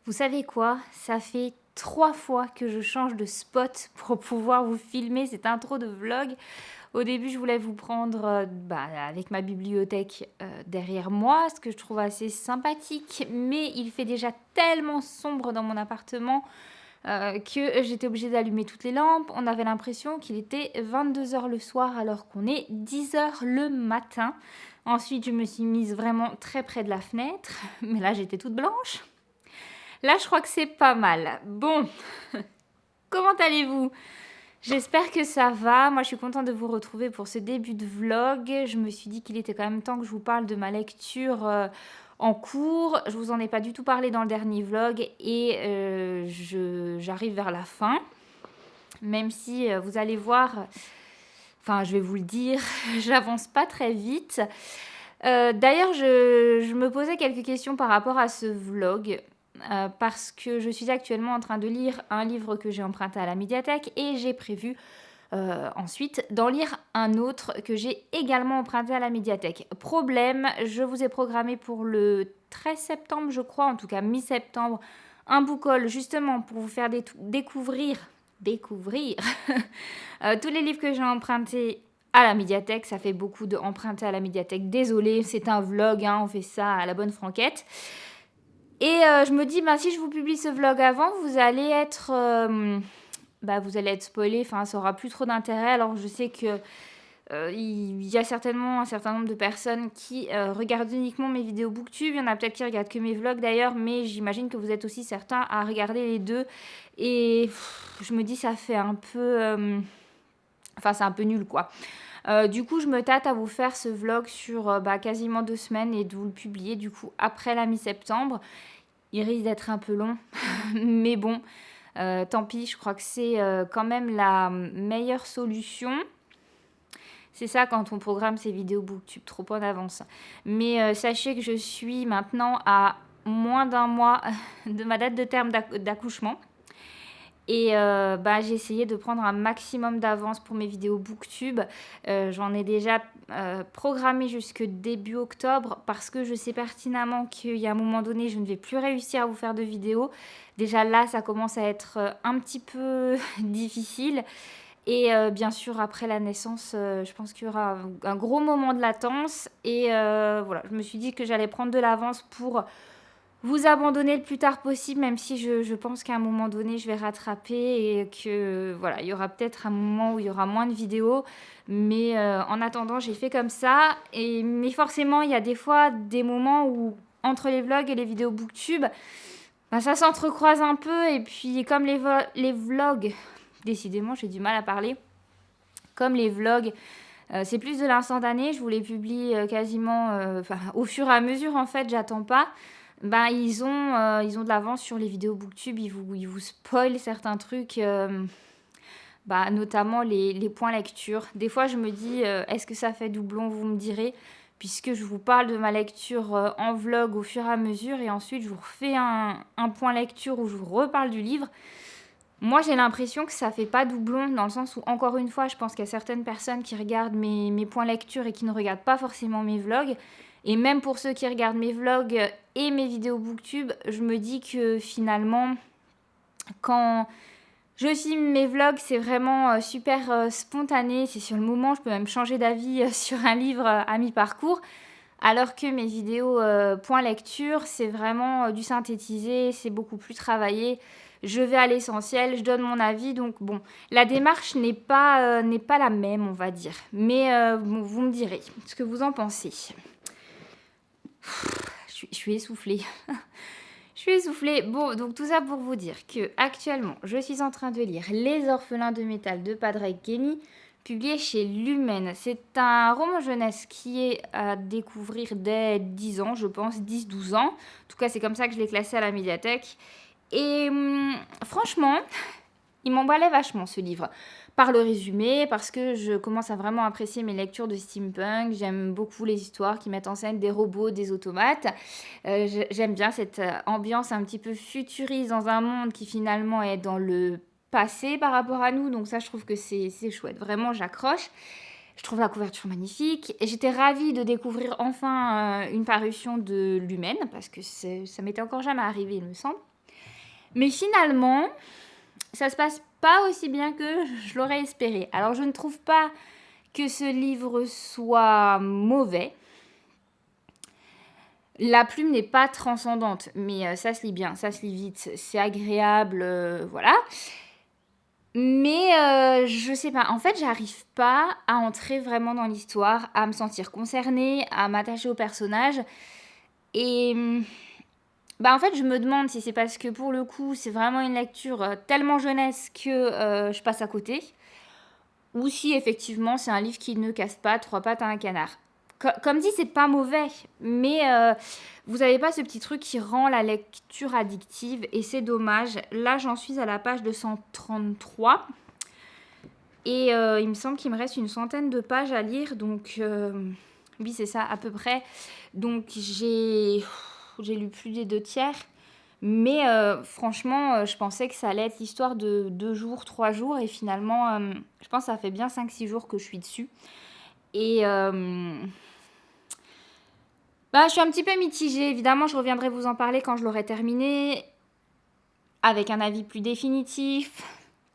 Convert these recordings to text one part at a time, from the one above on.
Vous savez quoi? Ça fait 3 fois que je change de spot pour pouvoir vous filmer cette intro de vlog. Au début, je voulais vous prendre, avec ma bibliothèque, derrière moi, ce que je trouve assez sympathique, mais il fait déjà tellement sombre dans mon appartement, que j'étais obligée d'allumer toutes les lampes. On avait l'impression qu'il était 22 h le soir alors qu'on est 10 h le matin. Ensuite, je me suis mise vraiment très près de la fenêtre, mais là, j'étais toute blanche. Là, je crois que c'est pas mal. Bon, comment allez-vous? J'espère que ça va. Moi, je suis contente de vous retrouver pour ce début de vlog. Je me suis dit qu'il était quand même temps que je vous parle de ma lecture en cours. Je vous en ai pas du tout parlé dans le dernier vlog et j'arrive vers la fin. Même si vous allez voir, enfin, je vais vous le dire, j'avance pas très vite. D'ailleurs, je me posais quelques questions par rapport à ce vlog. Parce que je suis actuellement en train de lire un livre que j'ai emprunté à la médiathèque et j'ai prévu ensuite d'en lire un autre que j'ai également emprunté à la médiathèque. Problème, je vous ai programmé pour le 13 septembre, je crois, en tout cas mi-septembre, un book haul justement pour vous faire découvrir tous les livres que j'ai empruntés à la médiathèque. Ça fait beaucoup de emprunter à la médiathèque, désolée, c'est un vlog, hein, on fait ça à la bonne franquette. Et je me dis, si je vous publie ce vlog avant, vous allez être spoilé, enfin ça aura plus trop d'intérêt. Alors je sais que il y a certainement un certain nombre de personnes qui regardent uniquement mes vidéos booktube. Il y en a peut-être qui regardent que mes vlogs d'ailleurs, mais j'imagine que vous êtes aussi certains à regarder les deux. Et je me dis, ça fait un peu... c'est un peu nul quoi. Du coup, je me tâte à vous faire ce vlog sur quasiment 2 semaines et de vous le publier du coup après la mi-septembre. Il risque d'être un peu long, mais bon, tant pis, je crois que c'est quand même la meilleure solution. C'est ça quand on programme ses vidéos booktube trop en avance. Mais sachez que je suis maintenant à moins d'un mois de ma date de terme d'accouchement. Et j'ai essayé de prendre un maximum d'avance pour mes vidéos booktube. J'en ai déjà programmé jusque début octobre parce que je sais pertinemment qu'il y a un moment donné, je ne vais plus réussir à vous faire de vidéos. Déjà là, ça commence à être un petit peu difficile. Et bien sûr, après la naissance, je pense qu'il y aura un gros moment de latence. Et voilà, je me suis dit que j'allais prendre de l'avance pour vous abandonner le plus tard possible, même si je pense qu'à un moment donné, je vais rattraper et que voilà, il y aura peut-être un moment où il y aura moins de vidéos. Mais en attendant, j'ai fait comme ça. Mais forcément, il y a des fois des moments où, entre les vlogs et les vidéos booktube, ça s'entrecroise un peu. Et puis, comme les vlogs, décidément, j'ai du mal à parler. Comme les vlogs, c'est plus de l'instantané. Je vous les publie quasiment au fur et à mesure, en fait, j'attends pas. Ils ont de l'avance sur les vidéos booktube, ils vous spoilent certains trucs, notamment les points lecture. Des fois, je me dis, est-ce que ça fait doublon? Vous me direz, puisque je vous parle de ma lecture en vlog au fur et à mesure, et ensuite, je vous refais un point lecture où je vous reparle du livre. Moi, j'ai l'impression que ça fait pas doublon, dans le sens où, encore une fois, je pense qu'il y a certaines personnes qui regardent mes points lecture et qui ne regardent pas forcément mes vlogs. Et même pour ceux qui regardent mes vlogs et mes vidéos booktube, je me dis que finalement, quand je filme mes vlogs, c'est vraiment super spontané. C'est sur le moment, je peux même changer d'avis sur un livre à mi-parcours. Alors que mes vidéos point lecture, c'est vraiment du synthétisé, c'est beaucoup plus travaillé. Je vais à l'essentiel, je donne mon avis. Donc bon, la démarche n'est pas la même, on va dire. Mais vous me direz ce que vous en pensez. Je suis essoufflée. Je suis essoufflée. Bon, donc tout ça pour vous dire que actuellement, je suis en train de lire Les Orphelins de métal de Padraig Kenny, publié chez Lumen. C'est un roman jeunesse qui est à découvrir dès 10 ans, je pense, 10-12 ans. En tout cas, c'est comme ça que je l'ai classé à la médiathèque. Et franchement, il m'emballait vachement ce livre. Par le résumé, parce que je commence à vraiment apprécier mes lectures de steampunk. J'aime beaucoup les histoires qui mettent en scène des robots, des automates. J'aime bien cette ambiance un petit peu futuriste dans un monde qui finalement est dans le passé par rapport à nous. Donc ça, je trouve que c'est chouette. Vraiment, j'accroche. Je trouve la couverture magnifique. Et j'étais ravie de découvrir enfin une parution de Lumen, parce que ça m'était encore jamais arrivé, il me semble. Mais finalement, ça se passe pas aussi bien que je l'aurais espéré. Alors je ne trouve pas que ce livre soit mauvais. La plume n'est pas transcendante, mais ça se lit bien, ça se lit vite, c'est agréable, voilà. Mais je sais pas, en fait, j'arrive pas à entrer vraiment dans l'histoire, à me sentir concernée, à m'attacher au personnage. Et bah en fait, je me demande si c'est parce que pour le coup, c'est vraiment une lecture tellement jeunesse que je passe à côté, ou si effectivement c'est un livre qui ne casse pas trois pattes à un canard. Comme dit, c'est pas mauvais, mais vous avez pas ce petit truc qui rend la lecture addictive et c'est dommage. Là, j'en suis à la page 233 et il me semble qu'il me reste une centaine de pages à lire, donc oui, c'est ça à peu près. Donc j'ai lu plus des 2 tiers. Mais franchement, je pensais que ça allait être l'histoire de 2 jours, 3 jours. Et finalement, je pense que ça fait bien 5-6 jours que je suis dessus. Et bah, je suis un petit peu mitigée. Évidemment, je reviendrai vous en parler quand je l'aurai terminé. Avec un avis plus définitif.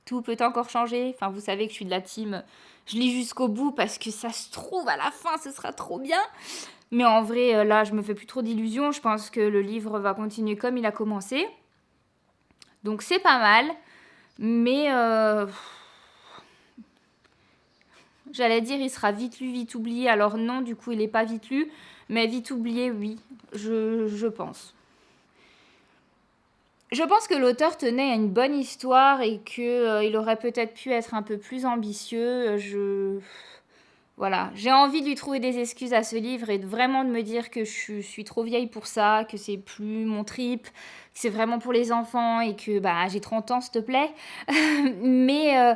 Tout peut encore changer. Enfin, vous savez que je suis de la team. Je lis jusqu'au bout parce que ça se trouve à la fin, ce sera trop bien. Mais en vrai, là, je me fais plus trop d'illusions. Je pense que le livre va continuer comme il a commencé. Donc c'est pas mal. Mais j'allais dire il sera vite lu, vite oublié. Alors non, du coup il est pas vite lu. Mais vite oublié, oui, je pense. Je pense que l'auteur tenait à une bonne histoire et qu'il aurait peut-être pu être un peu plus ambitieux. Voilà, j'ai envie de lui trouver des excuses à ce livre et vraiment de me dire que je suis trop vieille pour ça, que c'est plus mon trip, que c'est vraiment pour les enfants et que bah, j'ai 30 ans, s'il te plaît. mais, euh,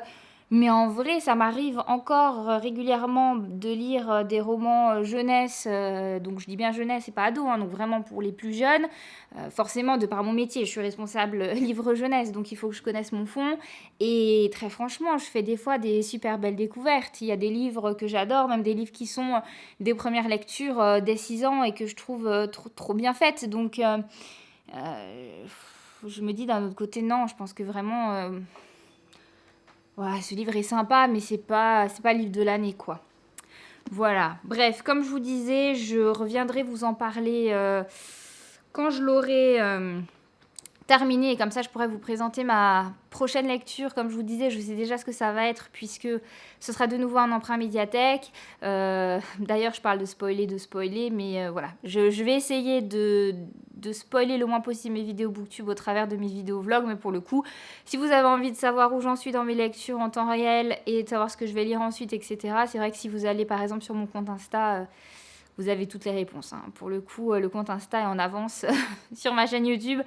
mais en vrai, ça m'arrive encore régulièrement de lire des romans jeunesse, donc je dis bien jeunesse et pas ado, hein, donc vraiment pour les plus jeunes. Forcément, de par mon métier, je suis responsable livre jeunesse, donc il faut que je connaisse mon fond. Et très franchement, je fais des fois des super belles découvertes. Il y a des livres que j'adore, même des livres qui sont des premières lectures dès 6 ans et que je trouve trop, trop bien faites. Donc, euh, je me dis d'un autre côté, non, je pense que vraiment, ouais, ce livre est sympa, mais c'est pas le livre de l'année, quoi. Voilà. Bref, comme je vous disais, je reviendrai vous en parler quand je l'aurai terminé et comme ça je pourrais vous présenter ma prochaine lecture. Comme je vous disais, je sais déjà ce que ça va être puisque ce sera de nouveau un emprunt médiathèque. D'ailleurs, je parle de spoiler, mais voilà. Je vais essayer de spoiler le moins possible mes vidéos booktube au travers de mes vidéos vlogs, mais pour le coup, si vous avez envie de savoir où j'en suis dans mes lectures en temps réel et de savoir ce que je vais lire ensuite, etc., c'est vrai que si vous allez par exemple sur mon compte Insta, vous avez toutes les réponses, hein. Pour le coup, le compte Insta est en avance sur ma chaîne YouTube.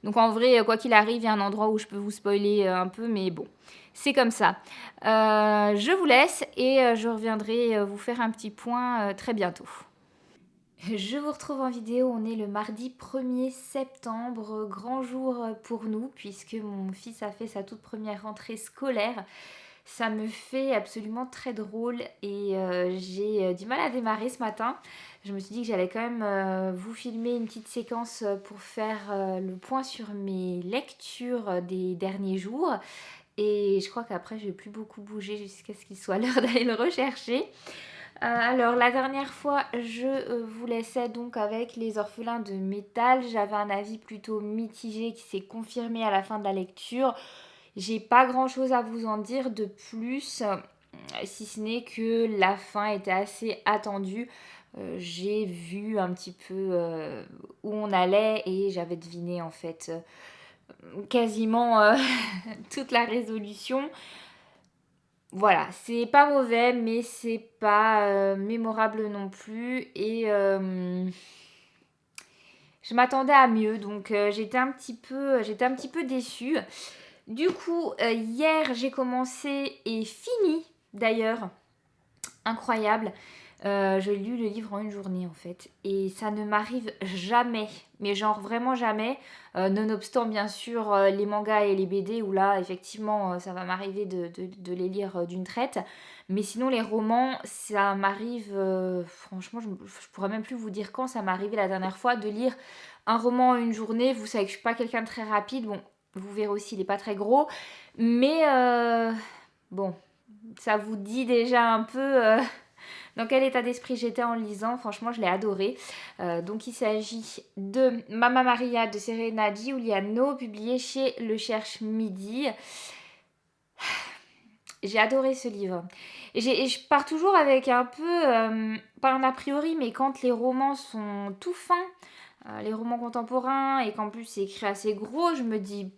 Donc en vrai, quoi qu'il arrive, il y a un endroit où je peux vous spoiler un peu, mais bon, c'est comme ça. Je vous laisse et je reviendrai vous faire un petit point très bientôt. Je vous retrouve en vidéo, on est le mardi 1er septembre, grand jour pour nous puisque mon fils a fait sa toute première rentrée scolaire. Ça me fait absolument très drôle et j'ai du mal à démarrer ce matin. Je me suis dit que j'allais quand même vous filmer une petite séquence pour faire le point sur mes lectures des derniers jours. Et je crois qu'après, je vais plus beaucoup bouger jusqu'à ce qu'il soit l'heure d'aller le rechercher. Alors la dernière fois, je vous laissais donc avec Les Orphelins de Métal. J'avais un avis plutôt mitigé qui s'est confirmé à la fin de la lecture. J'ai pas grand chose à vous en dire de plus, si ce n'est que la fin était assez attendue. J'ai vu un petit peu où on allait et j'avais deviné en fait quasiment toute la résolution. Voilà, c'est pas mauvais, mais c'est pas mémorable non plus. Et je m'attendais à mieux, donc j'étais un petit peu déçue. Du coup, hier, j'ai commencé et fini d'ailleurs. Incroyable. J'ai lu le livre en une journée en fait. Et ça ne m'arrive jamais. Mais genre vraiment jamais. Nonobstant bien sûr les mangas et les BD où là effectivement ça va m'arriver de les lire d'une traite. Mais sinon les romans, ça m'arrive, franchement je pourrais même plus vous dire quand ça m'est arrivé la dernière fois de lire un roman en une journée. Vous savez que je suis pas quelqu'un de très rapide. Bon, Vous verrez aussi, il n'est pas très gros. Mais bon, ça vous dit déjà un peu dans quel état d'esprit j'étais en le lisant. Franchement, je l'ai adoré. Donc, il s'agit de Mamma Maria de Serena Giuliano, publié chez Le Cherche Midi. J'ai adoré ce livre. Et je pars toujours avec un peu, pas un a priori, mais quand les romans sont tout fins, les romans contemporains, et qu'en plus c'est écrit assez gros, je me dis...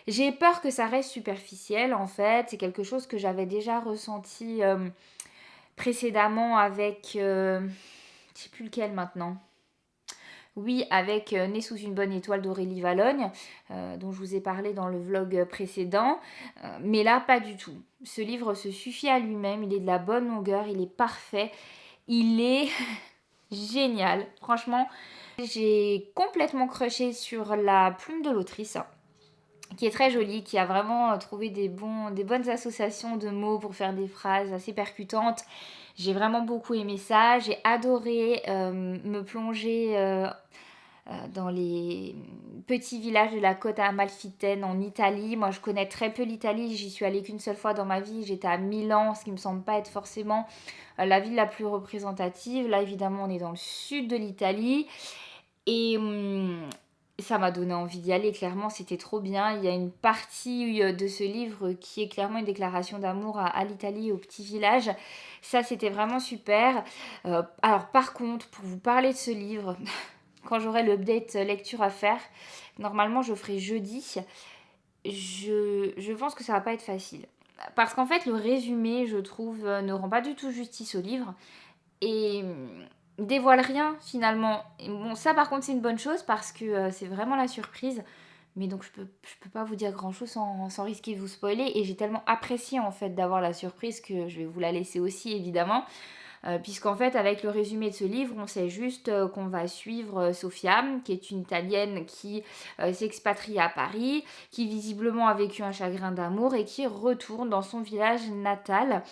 J'ai peur que ça reste superficiel en fait. C'est quelque chose que j'avais déjà ressenti précédemment avec... je sais plus lequel maintenant. Oui, avec Né sous une bonne étoile d'Aurélie Valogne, dont je vous ai parlé dans le vlog précédent. Mais là, pas du tout. Ce livre se suffit à lui-même, il est de la bonne longueur, il est parfait, il est génial. Franchement, j'ai complètement crushé sur la plume de l'autrice, qui est très jolie, qui a vraiment trouvé des bonnes associations de mots pour faire des phrases assez percutantes. J'ai vraiment beaucoup aimé ça. J'ai adoré me plonger dans les petits villages de la côte amalfitaine en Italie. Moi, je connais très peu l'Italie. J'y suis allée qu'une seule fois dans ma vie. J'étais à Milan, ce qui me semble pas être forcément la ville la plus représentative. Là, évidemment, on est dans le sud de l'Italie. Et ça m'a donné envie d'y aller, clairement, c'était trop bien. Il y a une partie de ce livre qui est clairement une déclaration d'amour à l'Italie, au petit village. Ça, c'était vraiment super. Alors, par contre, pour vous parler de ce livre, quand j'aurai l'update lecture à faire, normalement, je ferai jeudi. Je pense que ça va pas être facile. Parce qu'en fait, le résumé, je trouve, ne rend pas du tout justice au livre. Et dévoile rien finalement. Et bon, ça par contre c'est une bonne chose parce que c'est vraiment la surprise. Mais donc je peux pas vous dire grand chose sans risquer de vous spoiler. Et j'ai tellement apprécié en fait d'avoir la surprise que je vais vous la laisser aussi évidemment. Puisqu'en fait avec le résumé de ce livre on sait juste qu'on va suivre Sofia, qui est une Italienne qui s'expatrie à Paris, qui visiblement a vécu un chagrin d'amour et qui retourne dans son village natal.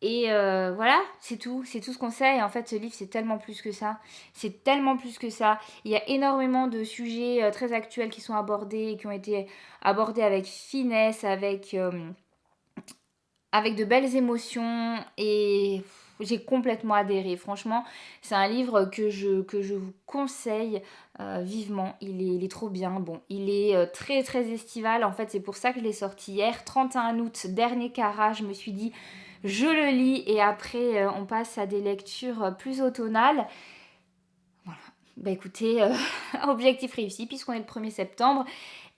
Et voilà, c'est tout ce qu'on sait. Et en fait, ce livre, c'est tellement plus que ça. C'est tellement plus que ça. Il y a énormément de sujets très actuels qui sont abordés, qui ont été abordés avec finesse, avec de belles émotions. Et j'ai complètement adhéré. Franchement, c'est un livre que je vous conseille vivement. Il est trop bien. Bon, il est très très estival. En fait, c'est pour ça que je l'ai sorti hier. 31 août, dernier carat, je me suis dit... Je le lis et après on passe à des lectures plus automnales. Voilà. Bah écoutez, objectif réussi puisqu'on est le 1er septembre.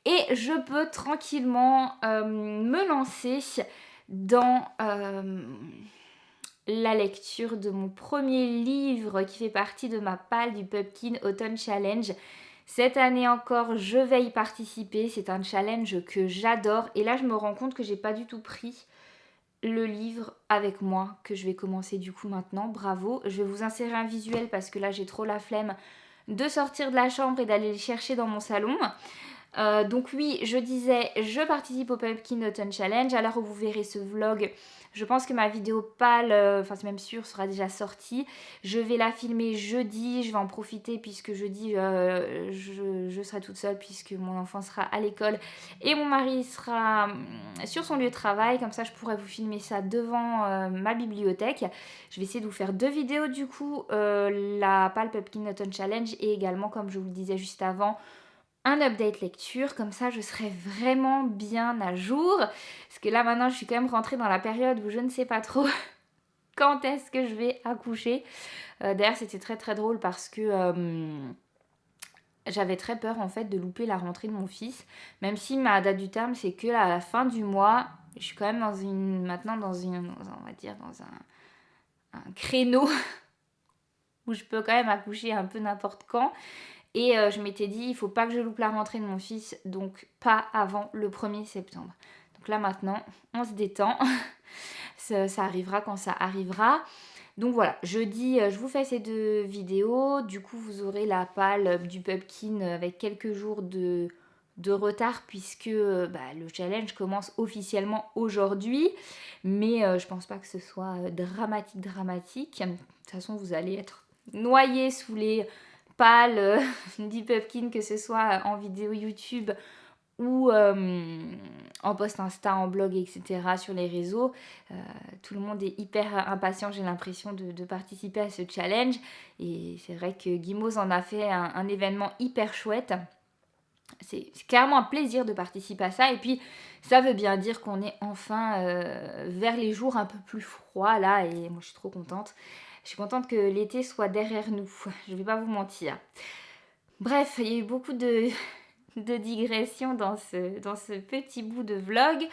Et je peux tranquillement me lancer dans la lecture de mon premier livre qui fait partie de ma palle du Pumpkin Autumn Challenge. Cette année encore, je vais y participer. C'est un challenge que j'adore. Et là, je me rends compte que j'ai pas du tout pris le livre avec moi, que je vais commencer du coup maintenant. Bravo. Je vais vous insérer un visuel parce que là j'ai trop la flemme de sortir de la chambre et d'aller le chercher dans mon salon. Donc oui, je disais, je participe au Pumpkin Autumn Challenge. À l'heure où vous verrez ce vlog, je pense que ma vidéo pâle, enfin c'est même sûr, sera déjà sortie. Je vais la filmer jeudi, je vais en profiter puisque jeudi je serai toute seule puisque mon enfant sera à l'école et mon mari sera sur son lieu de travail. Comme ça je pourrai vous filmer ça devant ma bibliothèque. Je vais essayer de vous faire 2 vidéos du coup, la pâle Pumpkin Autumn Challenge et également, comme je vous le disais juste avant, un update lecture, comme ça je serai vraiment bien à jour. Parce que là maintenant je suis quand même rentrée dans la période où je ne sais pas trop quand est-ce que je vais accoucher. D'ailleurs c'était très très drôle parce que j'avais très peur en fait de louper la rentrée de mon fils. Même si ma date du terme c'est que à la fin du mois, je suis quand même maintenant dans on va dire dans un créneau où je peux quand même accoucher un peu n'importe quand. Et je m'étais dit, il faut pas que je loupe la rentrée de mon fils, donc pas avant le 1er septembre. Donc là maintenant, on se détend. ça arrivera quand ça arrivera. Donc voilà, jeudi, je vous fais ces 2 vidéos. Du coup, vous aurez la palle du Pumpkin avec quelques jours de retard puisque le challenge commence officiellement aujourd'hui. Mais je pense pas que ce soit dramatique. De toute façon, vous allez être noyés sous les pâle d'ePubkin, que ce soit en vidéo YouTube ou en post Insta, en blog, etc. sur les réseaux. Tout le monde est hyper impatient, j'ai l'impression, de participer à ce challenge. Et c'est vrai que Gimos en a fait un événement hyper chouette. C'est clairement un plaisir de participer à ça. Et puis, ça veut bien dire qu'on est enfin vers les jours un peu plus froids, là. Et moi, je suis trop contente. Je suis contente que l'été soit derrière nous. Je vais pas vous mentir. Bref, il y a eu beaucoup de digression dans ce petit bout de vlog.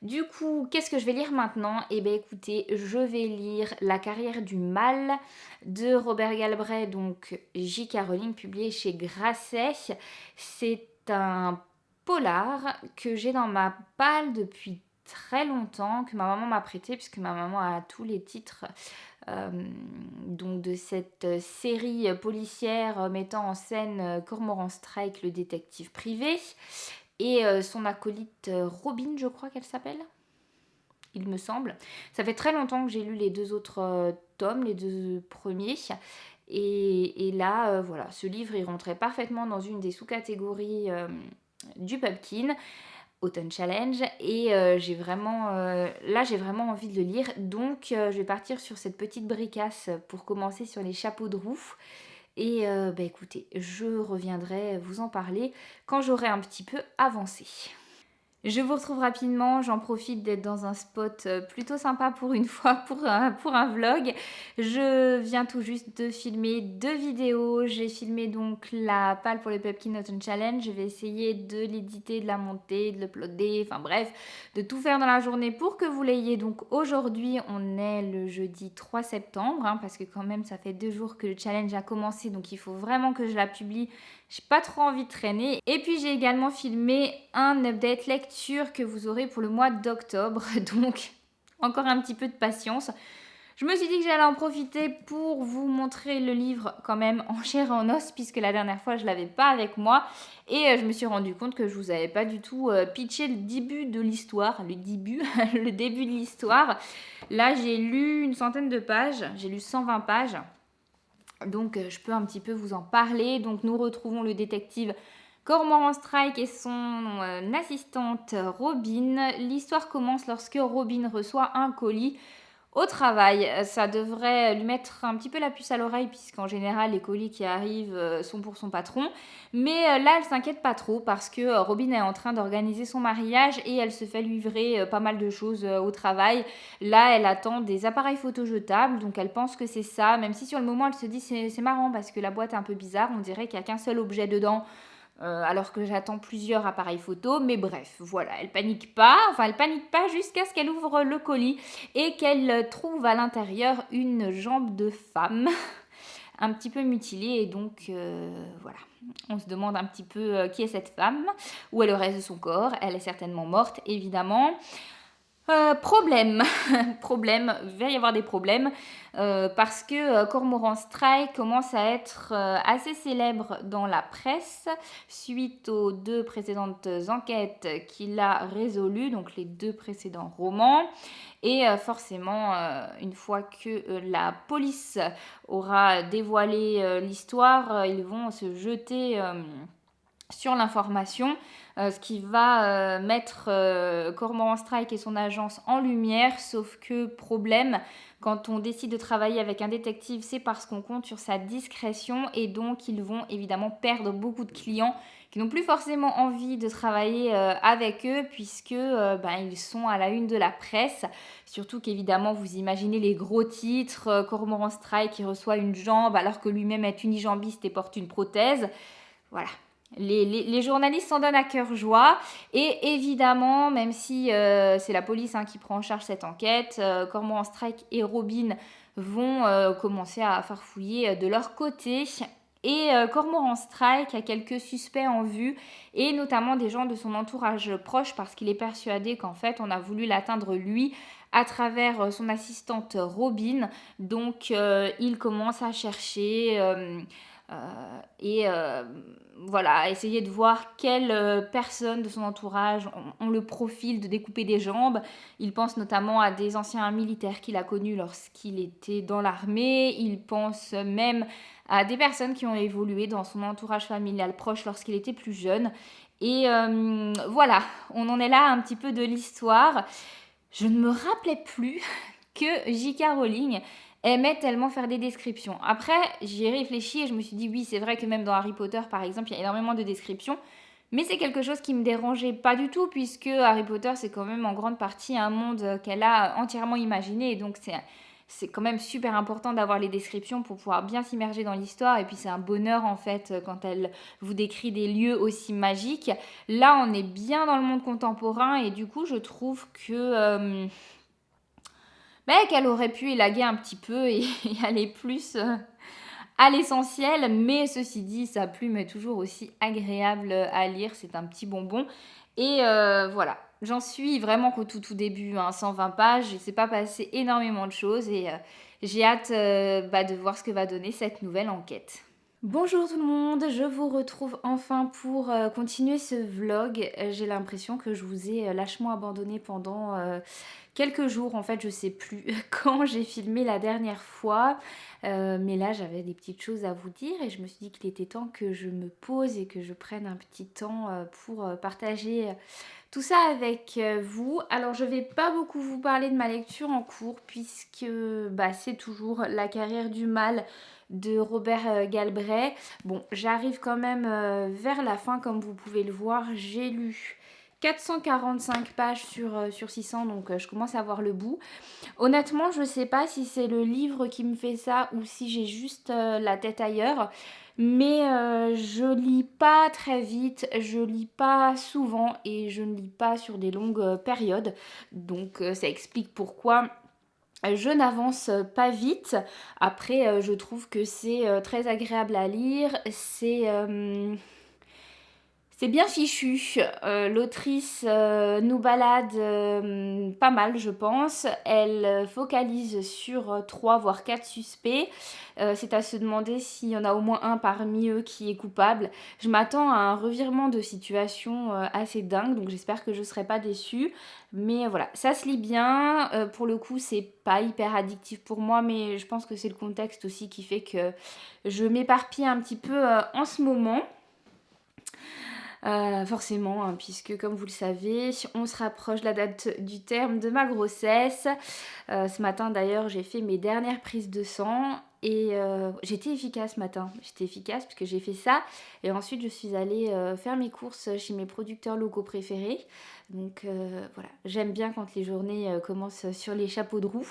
Du coup, qu'est-ce que je vais lire maintenant? Eh bien écoutez, je vais lire La carrière du mal de Robert Galbraith, donc J.K. Rowling, publié chez Grasset. C'est un polar que j'ai dans ma palle depuis très longtemps, que ma maman m'a prêté, puisque ma maman a tous les titres donc de cette série policière mettant en scène Cormoran Strike, le détective privé, et son acolyte Robin, je crois qu'elle s'appelle, il me semble. Ça fait très longtemps que j'ai lu les 2 autres tomes, les 2 premiers. Et là, voilà, ce livre, il rentrait parfaitement dans une des sous-catégories du Pupkin, Autumn Challenge. Et j'ai vraiment, là, j'ai vraiment envie de le lire. Donc, je vais partir sur cette petite bricasse pour commencer sur les chapeaux de roue. Et bah écoutez, je reviendrai vous en parler quand j'aurai un petit peu avancé. Je vous retrouve rapidement, j'en profite d'être dans un spot plutôt sympa pour une fois, pour un vlog. Je viens tout juste de filmer 2 vidéos. J'ai filmé donc la palle pour le Pupkin Autumn Challenge. Je vais essayer de l'éditer, de la monter, de l'uploader, enfin bref, de tout faire dans la journée pour que vous l'ayez. Donc aujourd'hui, on est le jeudi 3 septembre, hein, parce que quand même ça fait 2 jours que le challenge a commencé, donc il faut vraiment que je la publie. J'ai pas trop envie de traîner. Et puis j'ai également filmé un update lecture que vous aurez pour le mois d'octobre. Donc encore un petit peu de patience. Je me suis dit que j'allais en profiter pour vous montrer le livre quand même en chair et en os, puisque la dernière fois je l'avais pas avec moi. Et je me suis rendu compte que je vous avais pas du tout pitché le début de l'histoire. Le début, le début de l'histoire. Là j'ai lu une centaine de pages. J'ai lu 120 pages. Donc je peux un petit peu vous en parler. Donc nous retrouvons le détective Cormoran Strike et son assistante Robin. L'histoire commence lorsque Robin reçoit un colis au travail. Ça devrait lui mettre un petit peu la puce à l'oreille, puisqu'en général les colis qui arrivent sont pour son patron. Mais là elle s'inquiète pas trop parce que Robin est en train d'organiser son mariage et elle se fait livrer pas mal de choses au travail. Là elle attend des appareils photo jetables, donc elle pense que c'est ça, même si sur le moment elle se dit c'est marrant parce que la boîte est un peu bizarre, on dirait qu'il n'y a qu'un seul objet dedans. Alors que j'attends plusieurs appareils photo, mais bref, voilà, elle panique pas jusqu'à ce qu'elle ouvre le colis et qu'elle trouve à l'intérieur une jambe de femme un petit peu mutilée. Et donc voilà, on se demande un petit peu qui est cette femme, où est le reste de son corps. Elle est certainement morte, évidemment. Problème, problème, il va y avoir des problèmes parce que Cormoran Strike commence à être assez célèbre dans la presse suite aux 2 précédentes enquêtes qu'il a résolues, donc les 2 précédents romans. Et forcément, une fois que la police aura dévoilé l'histoire, ils vont se jeter sur l'information, ce qui va mettre Cormoran Strike et son agence en lumière. Sauf que problème, quand on décide de travailler avec un détective, c'est parce qu'on compte sur sa discrétion, et donc ils vont évidemment perdre beaucoup de clients qui n'ont plus forcément envie de travailler avec eux, puisque ils sont à la une de la presse. Surtout qu'évidemment vous imaginez les gros titres, Cormoran Strike qui reçoit une jambe alors que lui-même est unijambiste et porte une prothèse. Voilà. Les journalistes s'en donnent à cœur joie. Et évidemment, même si c'est la police qui prend en charge cette enquête, Cormoran Strike et Robin vont commencer à farfouiller de leur côté. Et Cormoran Strike a quelques suspects en vue, et notamment des gens de son entourage proche, parce qu'il est persuadé qu'en fait on a voulu l'atteindre lui à travers son assistante Robin. Donc il commence à chercher et voilà, essayer de voir quelles personnes de son entourage ont le profil de découper des jambes. Il pense notamment à des anciens militaires qu'il a connus lorsqu'il était dans l'armée. Il pense même à des personnes qui ont évolué dans son entourage familial proche lorsqu'il était plus jeune. Et voilà, on en est là un petit peu de l'histoire. Je ne me rappelais plus que J.K. Rowling aimait tellement faire des descriptions. Après, j'y ai réfléchi et je me suis dit oui, c'est vrai que même dans Harry Potter, par exemple, il y a énormément de descriptions. Mais c'est quelque chose qui me dérangeait pas du tout, puisque Harry Potter, c'est quand même en grande partie un monde qu'elle a entièrement imaginé. Et donc, c'est quand même super important d'avoir les descriptions pour pouvoir bien s'immerger dans l'histoire. Et puis, c'est un bonheur, en fait, quand elle vous décrit des lieux aussi magiques. Là, on est bien dans le monde contemporain. Et du coup, je trouve que qu'elle aurait pu élaguer un petit peu et aller plus à l'essentiel, mais ceci dit, sa plume est toujours aussi agréable à lire, c'est un petit bonbon. Et voilà, j'en suis vraiment qu'au tout début, hein, 120 pages, il ne s'est pas passé énormément de choses et j'ai hâte de voir ce que va donner cette nouvelle enquête. Bonjour tout le monde, je vous retrouve enfin pour continuer ce vlog. J'ai l'impression que je vous ai lâchement abandonné pendant quelques jours. En fait, je sais plus quand j'ai filmé la dernière fois. Mais là, j'avais des petites choses à vous dire et je me suis dit qu'il était temps que je me pose et que je prenne un petit temps pour partager tout ça avec vous. Alors, je vais pas beaucoup vous parler de ma lecture en cours puisque c'est toujours La carrière du mal de Robert Galbraith. Bon, j'arrive quand même vers la fin, comme vous pouvez le voir. J'ai lu 445 pages sur 600, donc je commence à voir le bout. Honnêtement, je sais pas si c'est le livre qui me fait ça ou si j'ai juste la tête ailleurs. Mais je lis pas très vite, je lis pas souvent et je ne lis pas sur des longues périodes. Donc ça explique pourquoi je n'avance pas vite. Après, je trouve que c'est très agréable à lire. C'est bien fichu. L'autrice nous balade pas mal, je pense. Elle focalise sur 3 voire 4 suspects. C'est à se demander s'il y en a au moins un parmi eux qui est coupable. Je m'attends à un revirement de situation assez dingue, donc j'espère que je ne serai pas déçue. Mais voilà, ça se lit bien. Pour le coup, c'est pas hyper addictif pour moi, mais je pense que c'est le contexte aussi qui fait que je m'éparpille un petit peu en ce moment. Forcément, hein, puisque comme vous le savez, on se rapproche de la date du terme de ma grossesse. Ce matin d'ailleurs, j'ai fait mes dernières prises de sang et j'étais efficace ce matin. J'étais efficace parce que j'ai fait ça et ensuite je suis allée faire mes courses chez mes producteurs locaux préférés. Donc voilà, j'aime bien quand les journées commencent sur les chapeaux de roue.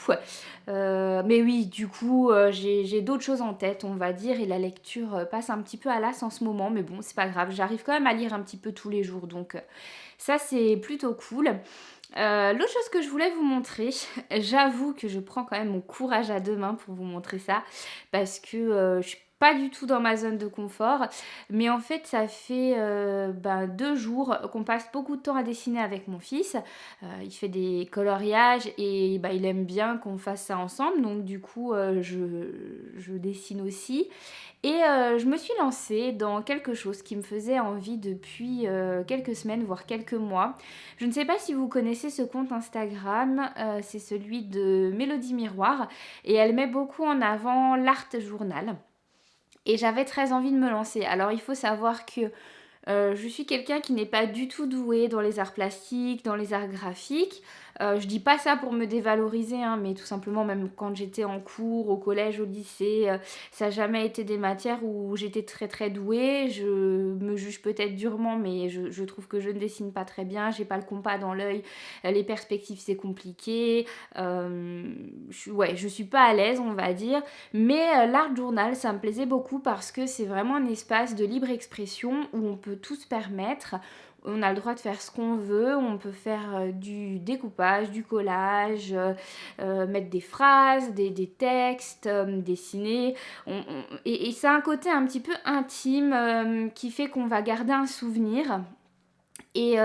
Mais oui, du coup, j'ai d'autres choses en tête, on va dire, et la lecture passe un petit peu à l'as en ce moment, mais bon, c'est pas grave, j'arrive quand même à lire un petit peu tous les jours, donc ça, c'est plutôt cool. L'autre chose que je voulais vous montrer, j'avoue que je prends quand même mon courage à deux mains pour vous montrer ça, parce que je suis pas du tout dans ma zone de confort, mais en fait ça fait 2 jours qu'on passe beaucoup de temps à dessiner avec mon fils. Il fait des coloriages et il aime bien qu'on fasse ça ensemble, donc du coup je dessine aussi. Et je me suis lancée dans quelque chose qui me faisait envie depuis quelques semaines, voire quelques mois. Je ne sais pas si vous connaissez ce compte Instagram, c'est celui de Mélodie Miroir, et elle met beaucoup en avant l'art journal. Et j'avais très envie de me lancer. Alors il faut savoir que je suis quelqu'un qui n'est pas du tout doué dans les arts plastiques, dans les arts graphiques. Je dis pas ça pour me dévaloriser, hein, mais tout simplement même quand j'étais en cours, au collège, au lycée, ça n'a jamais été des matières où j'étais très très douée. Je me juge peut-être durement, mais je trouve que je ne dessine pas très bien, j'ai pas le compas dans l'œil, les perspectives c'est compliqué. Je suis pas à l'aise, on va dire. Mais l'art journal, ça me plaisait beaucoup parce que c'est vraiment un espace de libre expression où on peut tout se permettre. On a le droit de faire ce qu'on veut, on peut faire du découpage, du collage, mettre des phrases, des textes, dessiner. Et ça a un côté un petit peu intime qui fait qu'on va garder un souvenir. Et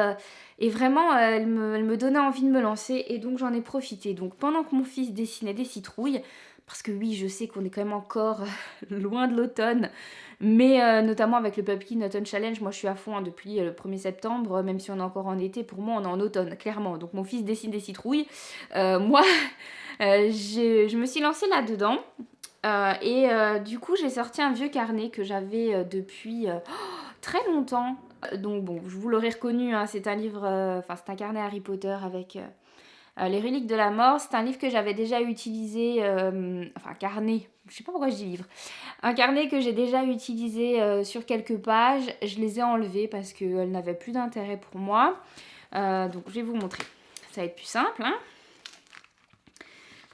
vraiment, elle me donnait envie de me lancer et donc j'en ai profité. Donc pendant que mon fils dessinait des citrouilles, parce que oui, je sais qu'on est quand même encore loin de l'automne, mais notamment avec le Pumpkin Autumn Challenge, moi je suis à fond hein, depuis le 1er septembre, même si on est encore en été, pour moi on est en automne, clairement. Donc mon fils dessine des citrouilles, moi je me suis lancée là-dedans. Du coup, j'ai sorti un vieux carnet que j'avais depuis très longtemps. Donc bon, je vous l'aurais reconnu, hein, c'est un livre, enfin c'est un carnet Harry Potter avec les reliques de la mort. C'est un livre que j'avais déjà utilisé, enfin carnet, je sais pas pourquoi je dis livre. Un carnet que j'ai déjà utilisé sur quelques pages. Je les ai enlevées parce qu'elles n'avaient plus d'intérêt pour moi. Donc je vais vous montrer. Ça va être plus simple, hein.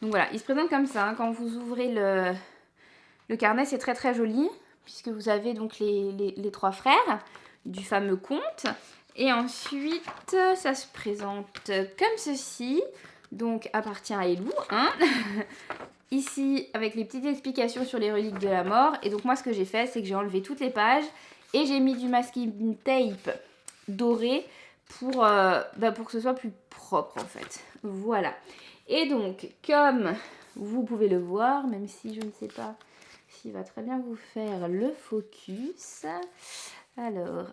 Donc voilà, il se présente comme ça, hein. Quand vous ouvrez le carnet, c'est très très joli, puisque vous avez donc les trois frères du fameux conte. Et ensuite, ça se présente comme ceci. Donc, appartient à Elou, hein. Ici, avec les petites explications sur les reliques de la mort. Et donc, moi, ce que j'ai fait, c'est que j'ai enlevé toutes les pages et j'ai mis du masking tape doré pour que ce soit plus propre, en fait. Voilà. Et donc, comme vous pouvez le voir, même si je ne sais pas s'il va très bien vous faire le focus. Alors,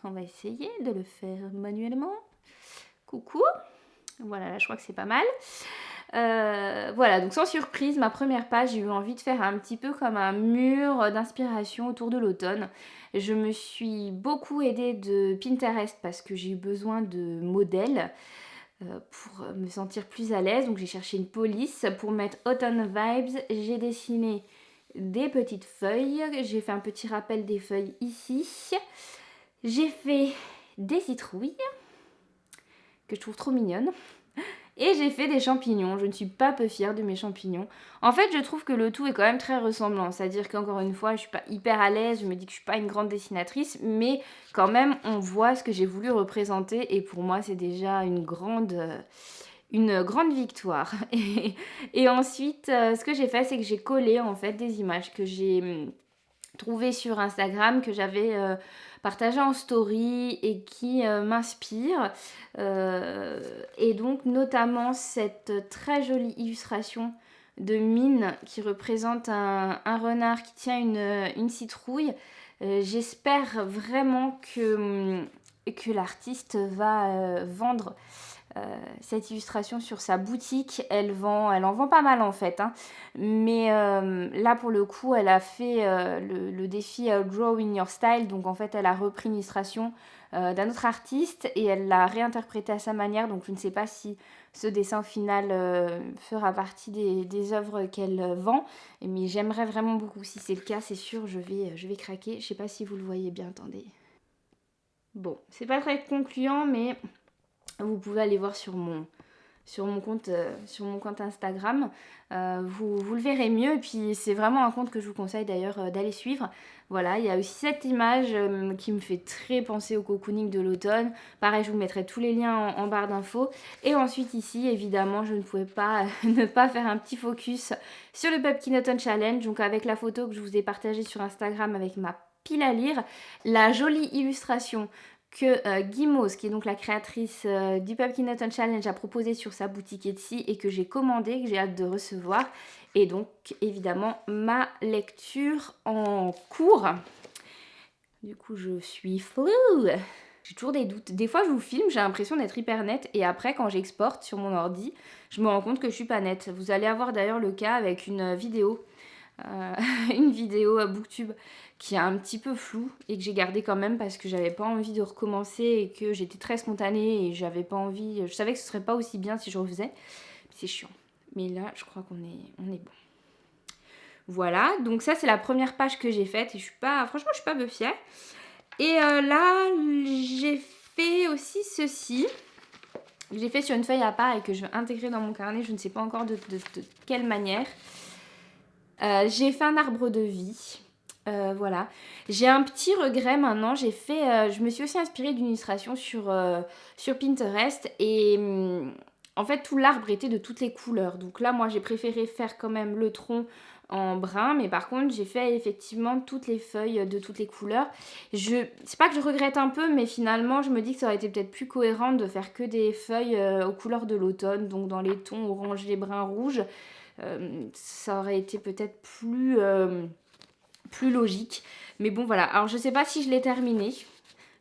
on va essayer de le faire manuellement. Coucou. Voilà, là je crois que c'est pas mal. Voilà, donc sans surprise, ma première page, j'ai eu envie de faire un petit peu comme un mur d'inspiration autour de l'automne. Je me suis beaucoup aidée de Pinterest parce que j'ai eu besoin de modèles pour me sentir plus à l'aise. Donc j'ai cherché une police pour mettre Autumn Vibes. J'ai dessiné des petites feuilles. J'ai fait un petit rappel des feuilles ici. J'ai fait des citrouilles que je trouve trop mignonnes. Et j'ai fait des champignons. Je ne suis pas peu fière de mes champignons. En fait, je trouve que le tout est quand même très ressemblant. C'est-à-dire qu'encore une fois, je suis pas hyper à l'aise. Je me dis que je suis pas une grande dessinatrice. Mais quand même, on voit ce que j'ai voulu représenter. Et pour moi, c'est déjà une grande victoire. Et ensuite, ce que j'ai fait, c'est que j'ai collé en fait des images que j'ai trouvées sur Instagram, que j'avais partagées en story et qui m'inspirent. Et donc notamment cette très jolie illustration de Mine qui représente un renard qui tient une citrouille. J'espère vraiment que l'artiste va vendre cette illustration sur sa boutique. Elle en vend pas mal en fait, hein. Mais là pour le coup, elle a fait le défi Draw in Your Style. Donc en fait, elle a repris une illustration d'un autre artiste et elle l'a réinterprétée à sa manière. Donc je ne sais pas si ce dessin final fera partie des œuvres qu'elle vend. Mais j'aimerais vraiment beaucoup. Si c'est le cas, c'est sûr, je vais craquer. Je sais pas si vous le voyez bien, attendez. Bon, c'est pas très concluant, mais vous pouvez aller voir sur mon compte Instagram. Vous le verrez mieux. Et puis c'est vraiment un compte que je vous conseille d'ailleurs d'aller suivre. Voilà, il y a aussi cette image qui me fait très penser au cocooning de l'automne. Pareil, je vous mettrai tous les liens en barre d'infos. Et ensuite ici, évidemment, je ne pouvais pas ne pas faire un petit focus sur le Pumpkin Autumn Challenge. Donc avec la photo que je vous ai partagée sur Instagram avec ma pile à lire, la jolie illustration que Guimauve, qui est donc la créatrice du Pumpkin Autumn Challenge, a proposé sur sa boutique Etsy et que j'ai commandé, que j'ai hâte de recevoir. Et donc, évidemment, ma lecture en cours. Du coup, je suis floue. J'ai toujours des doutes. Des fois, je vous filme, j'ai l'impression d'être hyper nette. Et après, quand j'exporte sur mon ordi, je me rends compte que je suis pas nette. Vous allez avoir d'ailleurs le cas avec une vidéo. Une vidéo à Booktube qui est un petit peu floue et que j'ai gardée quand même parce que j'avais pas envie de recommencer et que j'étais très spontanée et j'avais pas envie, je savais que ce serait pas aussi bien si je refaisais. C'est chiant. Mais là, je crois qu'on est bon. Voilà, donc ça c'est la première page que j'ai faite et franchement je suis pas peu fière. Et là, j'ai fait aussi ceci. J'ai fait sur une feuille à part et que je vais intégrer dans mon carnet, je ne sais pas encore de quelle manière. J'ai fait un arbre de vie. Voilà. J'ai un petit regret maintenant. Je me suis aussi inspirée d'une illustration sur Pinterest. Et en fait, tout l'arbre était de toutes les couleurs. Donc là, moi, j'ai préféré faire quand même le tronc en brun. Mais par contre, j'ai fait effectivement toutes les feuilles de toutes les couleurs. C'est pas que je regrette un peu, mais finalement, je me dis que ça aurait été peut-être plus cohérent de faire que des feuilles aux couleurs de l'automne. Donc dans les tons orangés, bruns, rouges. Ça aurait été peut-être plus logique. Mais bon, voilà. Alors, je sais pas si je l'ai terminé.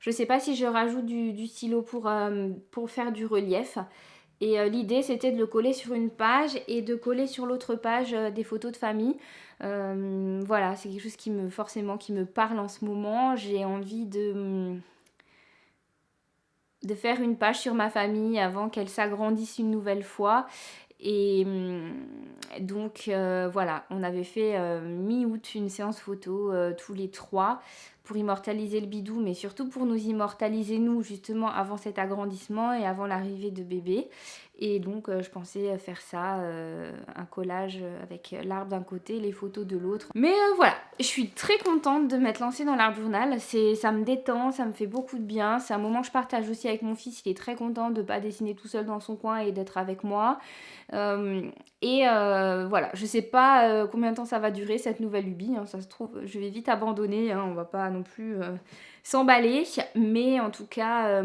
Je sais pas si je rajoute du stylo pour faire du relief. Et l'idée c'était de le coller sur une page et de coller sur l'autre page des photos de famille. Voilà, c'est quelque chose qui me parle en ce moment. J'ai envie de faire une page sur ma famille avant qu'elle s'agrandisse une nouvelle fois. Et donc voilà, on avait fait mi-août une séance photo tous les trois pour immortaliser le bidou, mais surtout pour nous immortaliser nous justement avant cet agrandissement et avant l'arrivée de bébé. Et donc je pensais faire ça, un collage avec l'arbre d'un côté, les photos de l'autre. Mais voilà, je suis très contente de m'être lancée dans l'art journal. Ça me détend, ça me fait beaucoup de bien. C'est un moment que je partage aussi avec mon fils. Il est très content de ne pas dessiner tout seul dans son coin et d'être avec moi. Voilà, je sais pas combien de temps ça va durer cette nouvelle lubie, hein, ça se trouve, je vais vite abandonner, hein, on va pas non plus s'emballer, mais en tout cas,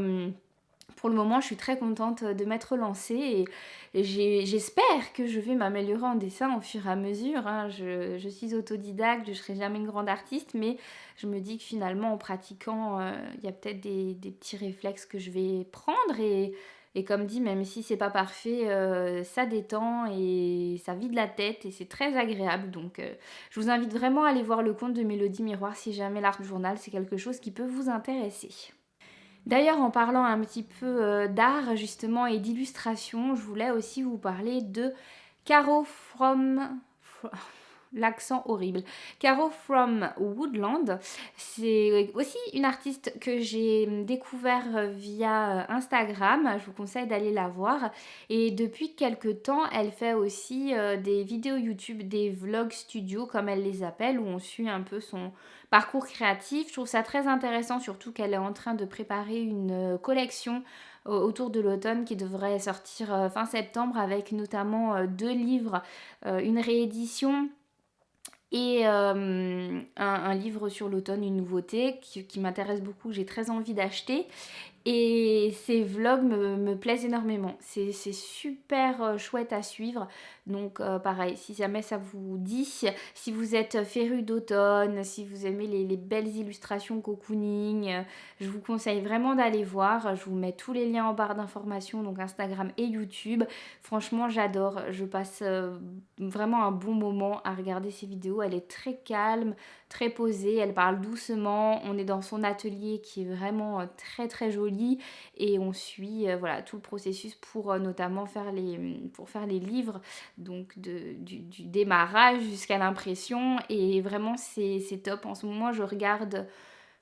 pour le moment, je suis très contente de m'être lancée et j'espère que je vais m'améliorer en dessin au fur et à mesure, hein. Je suis autodidacte, je ne serai jamais une grande artiste, mais je me dis que finalement, en pratiquant, il y a peut-être des petits réflexes que je vais prendre et comme dit, même si c'est pas parfait, ça détend et ça vide la tête et c'est très agréable. Donc, je vous invite vraiment à aller voir le compte de Mélodie Miroir si jamais l'art journal, c'est quelque chose qui peut vous intéresser. D'ailleurs, en parlant un petit peu d'art justement et d'illustration, je voulais aussi vous parler de Caro l'accent horrible. Caro from Woodland, c'est aussi une artiste que j'ai découvert via Instagram. Je vous conseille d'aller la voir. Et depuis quelques temps, elle fait aussi des vidéos YouTube, des vlogs studio comme elle les appelle, où on suit un peu son parcours créatif. Je trouve ça très intéressant, surtout qu'elle est en train de préparer une collection autour de l'automne qui devrait sortir fin septembre avec notamment 2 livres, une réédition et un livre sur l'automne, une nouveauté qui m'intéresse beaucoup, j'ai très envie d'acheter. Et ces vlogs me plaisent énormément. C'est super chouette à suivre. Donc pareil, si jamais ça vous dit, si vous êtes féru d'automne, si vous aimez les belles illustrations cocooning, je vous conseille vraiment d'aller voir. Je vous mets tous les liens en barre d'informations, donc Instagram et YouTube. Franchement, j'adore. Je passe vraiment un bon moment à regarder ces vidéos. Elle est très calme, très posée, elle parle doucement. On est dans son atelier qui est vraiment très très joli et on suit voilà, tout le processus pour notamment faire les livres, donc du démarrage jusqu'à l'impression. Et vraiment c'est top. En ce moment, je regarde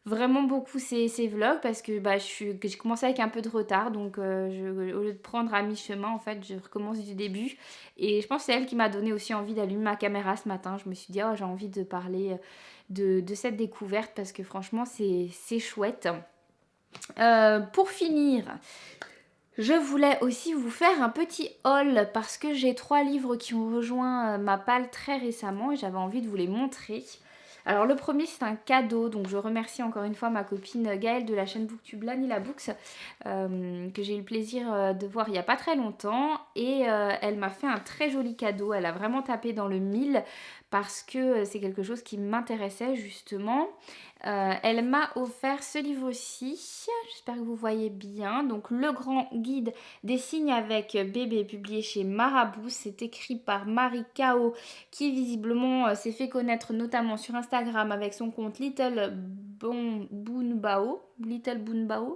vraiment beaucoup ces vlogs parce que j'ai commencé avec un peu de retard, donc au lieu de prendre à mi-chemin, en fait, je recommence du début. Et je pense que c'est elle qui m'a donné aussi envie d'allumer ma caméra ce matin. Je me suis dit, oh, j'ai envie de parler de cette découverte parce que franchement, c'est chouette. Pour finir, je voulais aussi vous faire un petit haul parce que j'ai 3 livres qui ont rejoint ma palle très récemment et j'avais envie de vous les montrer. Alors le premier c'est un cadeau, donc je remercie encore une fois ma copine Gaëlle de la chaîne Booktube Lanila Books que j'ai eu le plaisir de voir il n'y a pas très longtemps et elle m'a fait un très joli cadeau. Elle a vraiment tapé dans le mille parce que c'est quelque chose qui m'intéressait justement. Elle m'a offert ce livre-ci, j'espère que vous voyez bien, donc Le Grand Guide des signes avec bébé, publié chez Marabout. C'est écrit par Marie Kao qui visiblement s'est fait connaître notamment sur Instagram avec son compte Little Boonbao,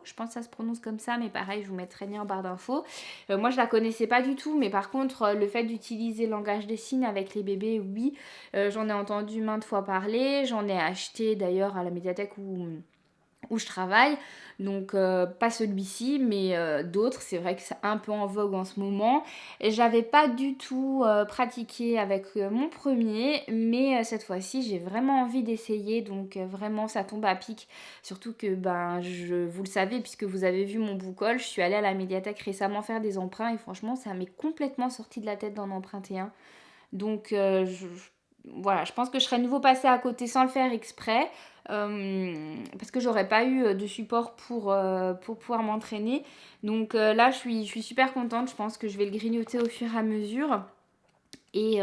je pense que ça se prononce comme ça, mais pareil, je vous mettrai le lien en barre d'infos. Moi je la connaissais pas du tout, mais par contre le fait d'utiliser le langage des signes avec les bébés, oui, j'en ai entendu maintes fois parler, j'en ai acheté d'ailleurs à la médiathèque où je travaille, donc pas celui-ci mais d'autres. C'est vrai que c'est un peu en vogue en ce moment. J'avais pas du tout pratiqué avec mon premier, mais cette fois-ci j'ai vraiment envie d'essayer, donc vraiment ça tombe à pic, surtout que vous le savez puisque vous avez vu mon book haul, je suis allée à la médiathèque récemment faire des emprunts et franchement ça m'est complètement sorti de la tête d'en emprunter un. Donc voilà, je pense que je serais de nouveau passée à côté sans le faire exprès, parce que j'aurais pas eu de support pour pouvoir m'entraîner. Donc là, je suis super contente. Je pense que je vais le grignoter au fur et à mesure. Et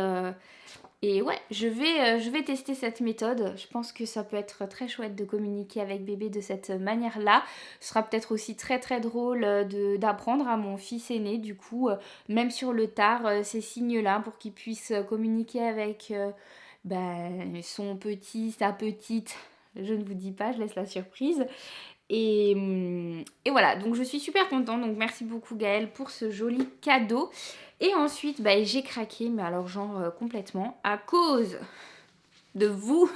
Et ouais, je vais tester cette méthode. Je pense que ça peut être très chouette de communiquer avec bébé de cette manière-là. Ce sera peut-être aussi très très drôle d'apprendre à mon fils aîné, du coup, même sur le tard, ces signes-là pour qu'il puisse communiquer avec son petit, sa petite. Je ne vous dis pas, je laisse la surprise. Et voilà, donc je suis super contente. Donc merci beaucoup Gaëlle pour ce joli cadeau. Et ensuite, j'ai craqué, mais alors genre complètement, à cause de vous.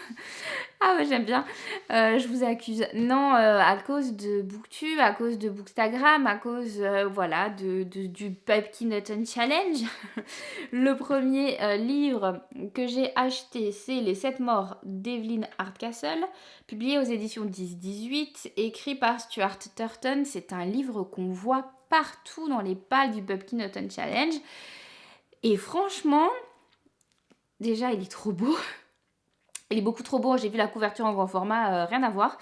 Ah ouais, j'aime bien. Je vous accuse. Non, à cause de Booktube, à cause de Bookstagram, à cause, voilà, du Pumpkin Autumn Challenge. Le premier livre que j'ai acheté, c'est Les 7 morts d'Evelyn Hardcastle, publié aux éditions 10-18, écrit par Stuart Turton. C'est un livre qu'on voit partout dans les pales du Pumpkin Autumn Challenge. Et franchement, déjà, il est trop beau. Il est beaucoup trop beau. J'ai vu la couverture en grand format, rien à voir.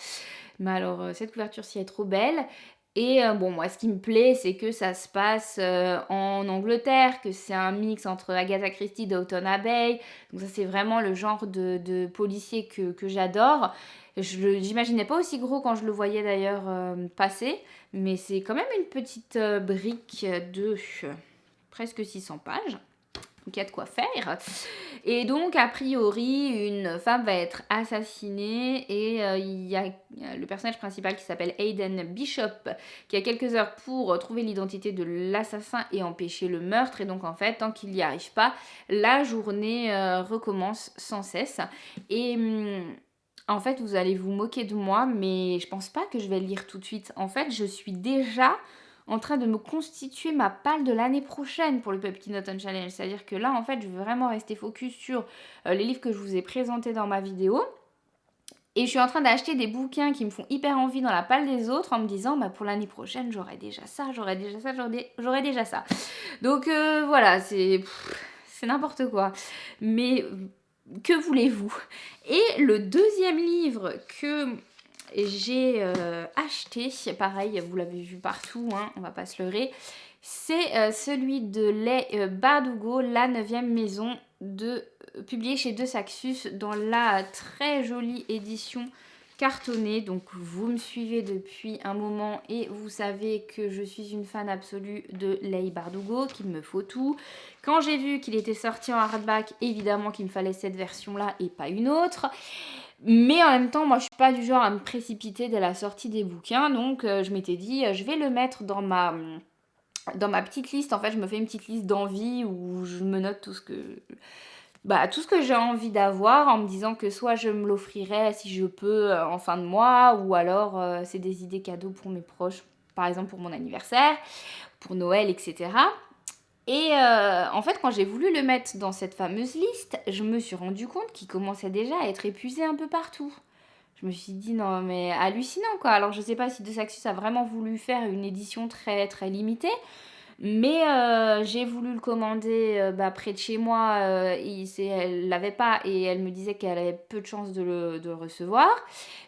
Mais alors, cette couverture-ci est trop belle. Et bon, moi, ce qui me plaît, c'est que ça se passe en Angleterre, que c'est un mix entre Agatha Christie et Downton Abbey. Donc ça, c'est vraiment le genre de policier que j'adore. J'imaginais pas aussi gros quand je le voyais d'ailleurs passer. Mais c'est quand même une petite brique de presque 600 pages. Donc il y a de quoi faire. Et donc, a priori, une femme va être assassinée et il y a le personnage principal qui s'appelle Hayden Bishop qui a quelques heures pour trouver l'identité de l'assassin et empêcher le meurtre. Et donc, en fait, tant qu'il n'y arrive pas, la journée recommence sans cesse. Et en fait, vous allez vous moquer de moi, mais je pense pas que je vais le lire tout de suite. En fait, je suis déjà en train de me constituer ma palle de l'année prochaine pour le Pumpkin Autumn Challenge. C'est-à-dire que là, en fait, je vais vraiment rester focus sur les livres que je vous ai présentés dans ma vidéo. Et je suis en train d'acheter des bouquins qui me font hyper envie dans la palle des autres en me disant, pour l'année prochaine, j'aurai déjà ça, j'aurai déjà ça, j'aurai déjà ça. Donc voilà, c'est n'importe quoi. Mais que voulez-vous? Et le deuxième livre que j'ai acheté, pareil, vous l'avez vu partout, hein, on va pas se leurrer, c'est celui de Leigh Bardugo, La 9e maison, publié chez De Saxus dans la très jolie édition cartonnée. Donc vous me suivez depuis un moment et vous savez que je suis une fan absolue de Leigh Bardugo, qu'il me faut tout. Quand j'ai vu qu'il était sorti en hardback, évidemment qu'il me fallait cette version-là et pas une autre. Mais en même temps, moi, je suis pas du genre à me précipiter dès la sortie des bouquins. Donc, je m'étais dit, je vais le mettre dans ma petite liste. En fait, je me fais une petite liste d'envie où je me note tout ce que j'ai envie d'avoir en me disant que soit je me l'offrirai si je peux en fin de mois ou alors c'est des idées cadeaux pour mes proches, par exemple pour mon anniversaire, pour Noël, etc. Et en fait, quand j'ai voulu le mettre dans cette fameuse liste, je me suis rendu compte qu'il commençait déjà à être épuisé un peu partout. Je me suis dit, non mais hallucinant quoi. Alors je sais pas si De Saxus a vraiment voulu faire une édition très très limitée, mais j'ai voulu le commander près de chez moi, elle l'avait pas et elle me disait qu'elle avait peu de chances de le recevoir.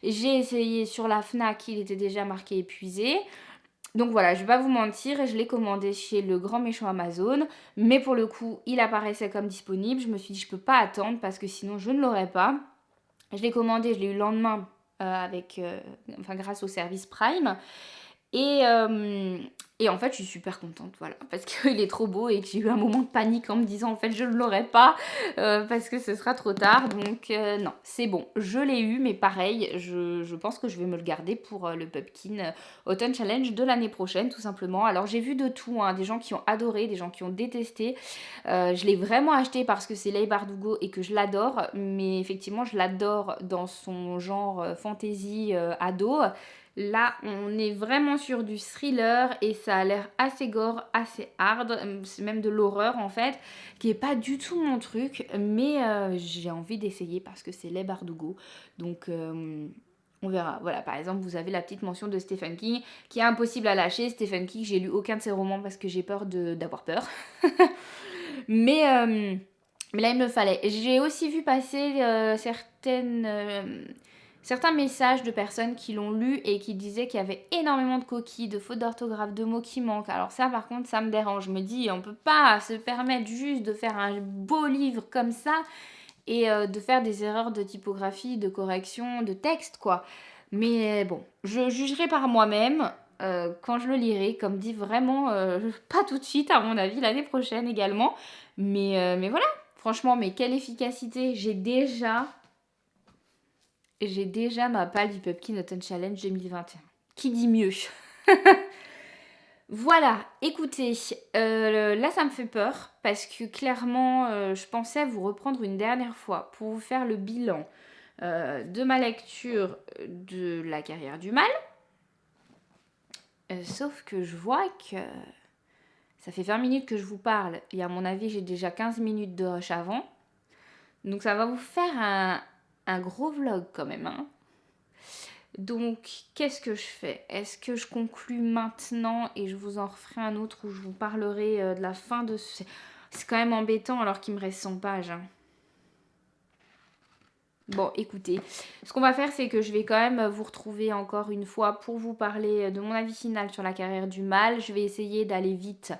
J'ai essayé sur la Fnac, il était déjà marqué épuisé. Donc voilà, je vais pas vous mentir, je l'ai commandé chez le grand méchant Amazon, mais pour le coup, il apparaissait comme disponible. Je me suis dit, je peux pas attendre parce que sinon je ne l'aurais pas. Je l'ai commandé, je l'ai eu le lendemain grâce au service Prime. Et, euh, et en fait, je suis super contente, voilà, parce qu'il est trop beau et que j'ai eu un moment de panique en me disant, en fait, je ne l'aurai pas parce que ce sera trop tard. Donc, non, c'est bon, je l'ai eu, mais pareil, je pense que je vais me le garder pour le Pumpkin Autumn Challenge de l'année prochaine, tout simplement. Alors, j'ai vu de tout, hein, des gens qui ont adoré, des gens qui ont détesté. Je l'ai vraiment acheté parce que c'est Leigh Bardugo et que je l'adore, mais effectivement, je l'adore dans son genre fantasy ado. Là, on est vraiment sur du thriller et ça a l'air assez gore, assez hard, c'est même de l'horreur en fait, qui est pas du tout mon truc, mais j'ai envie d'essayer parce que c'est Leigh Bardugo. Donc on verra. Voilà, par exemple, vous avez la petite mention de Stephen King qui est impossible à lâcher. Stephen King, j'ai lu aucun de ses romans parce que j'ai peur d'avoir peur. mais là, il me le fallait. J'ai aussi vu passer certains messages de personnes qui l'ont lu et qui disaient qu'il y avait énormément de coquilles, de fautes d'orthographe, de mots qui manquent. Alors ça, par contre, ça me dérange. Je me dis, on peut pas se permettre juste de faire un beau livre comme ça et de faire des erreurs de typographie, de correction, de texte, quoi. Mais bon, je jugerai par moi-même quand je le lirai, comme dit vraiment, pas tout de suite, à mon avis, l'année prochaine également. Mais voilà, franchement, mais quelle efficacité! J'ai déjà ma palle du Pumpkin Autumn Challenge 2021. Qui dit mieux? Voilà, écoutez, là ça me fait peur parce que clairement, je pensais vous reprendre une dernière fois pour vous faire le bilan de ma lecture de La Carrière du Mal. Sauf que je vois que ça fait 20 minutes que je vous parle et à mon avis j'ai déjà 15 minutes de rush avant. Donc ça va vous faire un gros vlog quand même, hein. Donc, qu'est-ce que je fais? Est-ce que je conclus maintenant et je vous en referai un autre où je vous parlerai de la fin de ce... C'est quand même embêtant alors qu'il me reste 100 pages, hein. Bon, écoutez, ce qu'on va faire, c'est que je vais quand même vous retrouver encore une fois pour vous parler de mon avis final sur La Carrière du Mal. Je vais essayer d'aller vite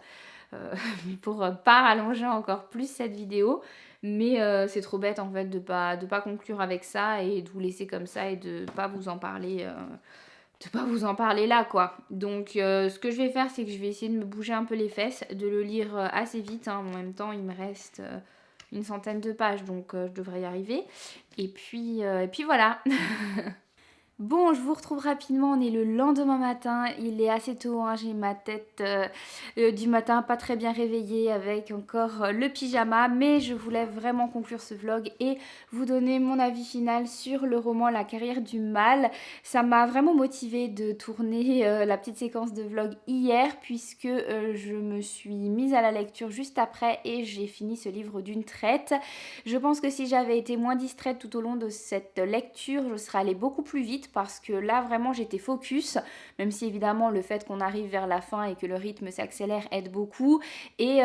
pour pas rallonger encore plus cette vidéo. Mais c'est trop bête en fait de pas conclure avec ça et de vous laisser comme ça et de pas vous en parler là, quoi. Donc ce que je vais faire, c'est que je vais essayer de me bouger un peu les fesses, de le lire assez vite, hein. En même temps, il me reste une centaine de pages, donc je devrais y arriver. Et puis voilà. Bon, je vous retrouve rapidement, on est le lendemain matin, il est assez tôt, hein, j'ai ma tête du matin pas très bien réveillée avec encore le pyjama, mais je voulais vraiment conclure ce vlog et vous donner mon avis final sur le roman La Carrière du Mal. Ça m'a vraiment motivée de tourner la petite séquence de vlog hier puisque je me suis mise à la lecture juste après et j'ai fini ce livre d'une traite. Je pense que si j'avais été moins distraite tout au long de cette lecture, je serais allée beaucoup plus vite parce que là vraiment j'étais focus, même si évidemment le fait qu'on arrive vers la fin et que le rythme s'accélère aide beaucoup. Et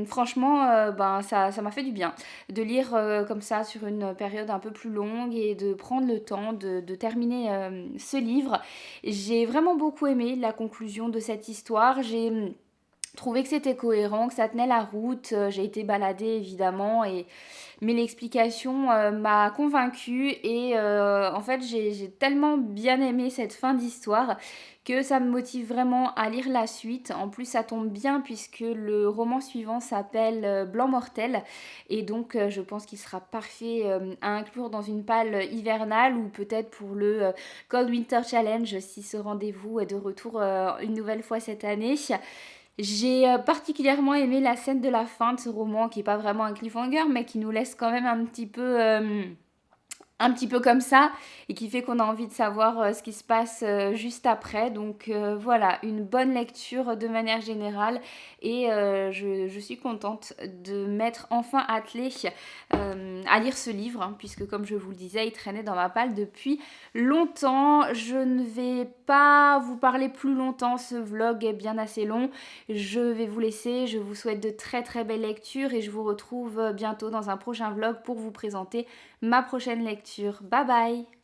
franchement, ben, ça m'a fait du bien de lire comme ça sur une période un peu plus longue et de prendre le temps de terminer ce livre. J'ai vraiment beaucoup aimé la conclusion de cette histoire. J'ai trouvé que c'était cohérent, que ça tenait la route. J'ai été baladée évidemment, mais l'explication m'a convaincue et en fait j'ai tellement bien aimé cette fin d'histoire que ça me motive vraiment à lire la suite. En plus ça tombe bien puisque le roman suivant s'appelle Blanc Mortel et donc je pense qu'il sera parfait à inclure dans une palle hivernale ou peut-être pour le Cold Winter Challenge si ce rendez-vous est de retour une nouvelle fois cette année. J'ai particulièrement aimé la scène de la fin de ce roman qui n'est pas vraiment un cliffhanger mais qui nous laisse quand même un petit peu comme ça et qui fait qu'on a envie de savoir ce qui se passe juste après. Donc voilà, une bonne lecture de manière générale et je suis contente de m'être enfin attelée à lire ce livre hein, puisque comme je vous le disais, il traînait dans ma palle depuis longtemps. Je ne vais pas vous parler plus longtemps, ce vlog est bien assez long. Je vais vous laisser, je vous souhaite de très très belles lectures et je vous retrouve bientôt dans un prochain vlog pour vous présenter ma prochaine lecture. Bye bye!